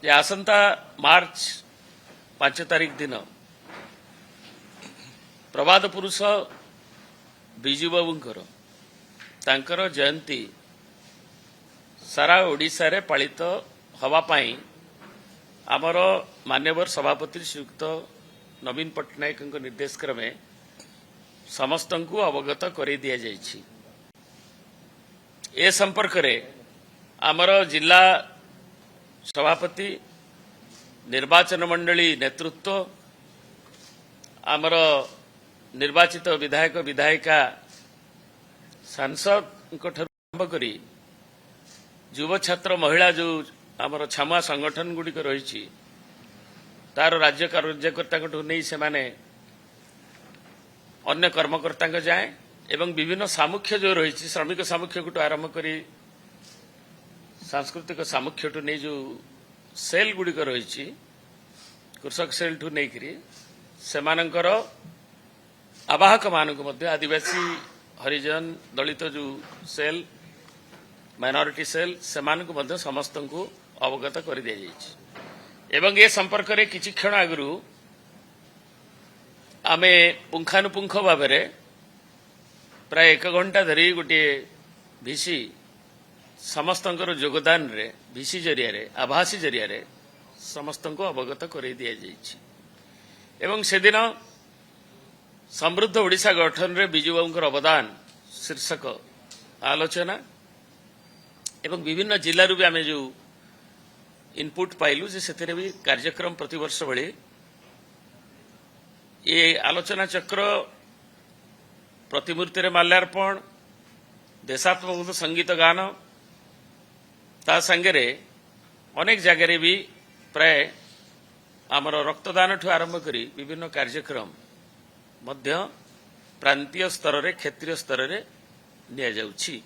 ଯେ ଆସନ୍ତା ମାର୍ଚ୍ଚ 5 ତାରିଖ ଦିନ ପ୍ରବାଦ ପୁରୁଷ ବିଜୁ ବାବୁଙ୍କର ତାଙ୍କର ଜୟନ୍ତୀ ସାରା ଓଡ଼ିଶାରେ ପାଳିତ ହେବା ପାଇଁ ଆମର ମାନ୍ୟବର ସଭାପତି ଶ୍ରୀଯୁକ୍ତ ନବୀନ ପଟ୍ଟନାୟକଙ୍କ ନିର୍ଦ୍ଦେଶ କ୍ରମେ ସମସ୍ତଙ୍କୁ ଅବଗତ କରାଇ ଦିଆଯାଇଛି। ଏ ସମ୍ପର୍କରେ ଆମର ଜିଲ୍ଲା ସଭାପତି ନିର୍ବାଚନ ମଣ୍ଡଳୀ ନେତୃତ୍ୱ ଆମର ନିର୍ବାଚିତ ବିଧାୟକ ବିଧାୟିକା ସାଂସଦଙ୍କଠାରୁ ଆରମ୍ଭ କରି ଯୁବ ଛାତ୍ର ମହିଳା ଯେଉଁ ଆମର ଛାମୁଆ ସଂଗଠନ ଗୁଡ଼ିକ ରହିଛି ତାର ରାଜ୍ୟ କାର୍ଯ୍ୟକର୍ତ୍ତାଙ୍କଠୁ ନେଇ ସେମାନେ ଅନ୍ୟ କର୍ମକର୍ତ୍ତାଙ୍କ ଯାଏଁ ଏବଂ ବିଭିନ୍ନ ସାମୁଖ୍ୟ ଯେଉଁ ରହିଛି ଶ୍ରମିକ ସାମୁଖ୍ୟଠୁ ଆରମ୍ଭ କରି ସାଂସ୍କୃତିକ ସାମୁଖ୍ୟଠୁ ନେଇ ଯେଉଁ ସେଲ୍ ଗୁଡ଼ିକ ରହିଛି କୃଷକ ସେଲ୍ଠୁ ନେଇକରି ସେମାନଙ୍କର ଆବାହକମାନଙ୍କୁ ମଧ୍ୟ ଆଦିବାସୀ ହରିଜନ ଦଳିତ ଯେଉଁ ସେଲ୍ ମାଇନରିଟି ସେଲ୍ ସେମାନଙ୍କୁ ମଧ୍ୟ ସମସ୍ତଙ୍କୁ ଅବଗତ କରିଦିଆଯାଇଛି ଏବଂ ଏ ସମ୍ପର୍କରେ କିଛି କ୍ଷଣ ଆଗରୁ ଆମେ ପୁଙ୍ଖାନୁପୁଙ୍ଖ ଭାବରେ ପ୍ରାୟ 1 ଘଣ୍ଟା ଧରି ଗୋଟିଏ ଭିସି ସମସ୍ତଙ୍କର ଯୋଗଦାନରେ ଭିସି ଜରିଆରେ ଆଭାସୀ ଜରିଆରେ ସମସ୍ତଙ୍କୁ ଅବଗତ କରାଇ ଦିଆଯାଇଛି ଏବଂ ସେଦିନ ସମୃଦ୍ଧ ଓଡ଼ିଶା ଗଠନରେ ବିଜୁବାବୁଙ୍କର ଅବଦାନ ଶୀର୍ଷକ ଆଲୋଚନା ଏବଂ ବିଭିନ୍ନ ଜିଲ୍ଲାରୁ ବି ଆମେ ଯେଉଁ ଇନପୁଟ୍ ପାଇଲୁ ଯେ ସେଥିରେ ବି କାର୍ଯ୍ୟକ୍ରମ ପ୍ରତିବର୍ଷ ଭଳି ଏ ଆଲୋଚନା ଚକ୍ର ପ୍ରତିମୂର୍ତ୍ତିରେ ମାଲ୍ୟାର୍ପଣ ଦେଶାତ୍ମକ ସଙ୍ଗୀତ ଗାନ ତା ସାଙ୍ଗରେ ଅନେକ ଜାଗାରେ ବି ପ୍ରାୟ ଆମର ରକ୍ତଦାନଠୁ ଆରମ୍ଭ କରି ବିଭିନ୍ନ କାର୍ଯ୍ୟକ୍ରମ ମଧ୍ୟ ପ୍ରାନ୍ତୀୟ ସ୍ତରରେ କ୍ଷେତ୍ରୀୟ ସ୍ତରରେ ନିଆଯାଉଛି।